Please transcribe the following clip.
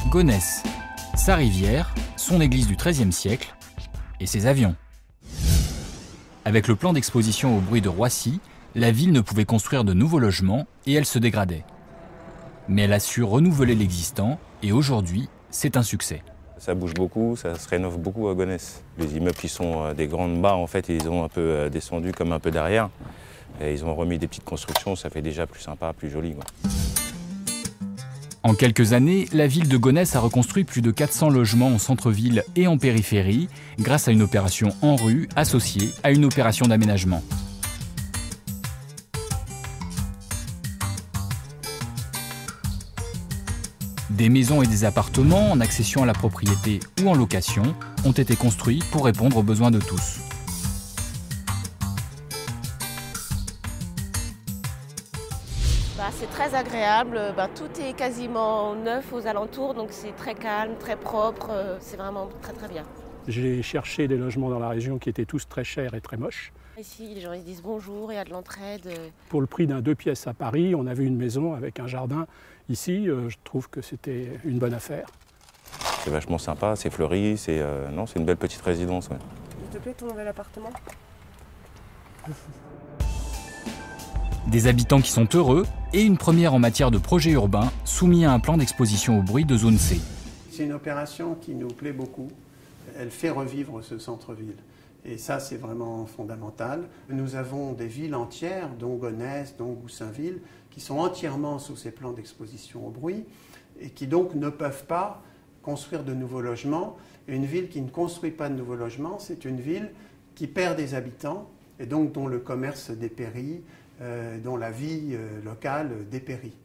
Gonesse, sa rivière, son église du XIIIe siècle et ses avions. Avec le plan d'exposition au bruit de Roissy, la ville ne pouvait construire de nouveaux logements et elle se dégradait. Mais elle a su renouveler l'existant et aujourd'hui, c'est un succès. Ça bouge beaucoup, ça se rénove beaucoup à Gonesse. Les immeubles qui sont des grandes barres, en fait, ils ont un peu descendu comme un peu derrière. Et ils ont remis des petites constructions, ça fait déjà plus sympa, plus joli, quoi. En quelques années, la ville de Gonesse a reconstruit plus de 400 logements en centre-ville et en périphérie, grâce à une opération en rue associée à une opération d'aménagement. Des maisons et des appartements en accession à la propriété ou en location ont été construits pour répondre aux besoins de tous. C'est très agréable, tout est quasiment neuf aux alentours, donc c'est très calme, très propre, c'est vraiment très très bien. J'ai cherché des logements dans la région qui étaient tous très chers et très moches. Ici, les gens ils disent bonjour, il y a de l'entraide. Pour le prix d'un 2 pièces à Paris, on avait une maison avec un jardin. Ici, je trouve que c'était une bonne affaire. C'est vachement sympa, c'est fleuri, c'est une belle petite résidence. Ouais. S'il te plaît, ton nouvel appartement? Des habitants qui sont heureux et une première en matière de projet urbain soumis à un plan d'exposition au bruit de zone C. C'est une opération qui nous plaît beaucoup. Elle fait revivre ce centre-ville. Et ça, c'est vraiment fondamental. Nous avons des villes entières, dont Gonesse, dont Goussainville, qui sont entièrement sous ces plans d'exposition au bruit et qui donc ne peuvent pas construire de nouveaux logements. Et une ville qui ne construit pas de nouveaux logements, c'est une ville qui perd des habitants et donc dont le commerce dépérit, dont la vie locale dépérit.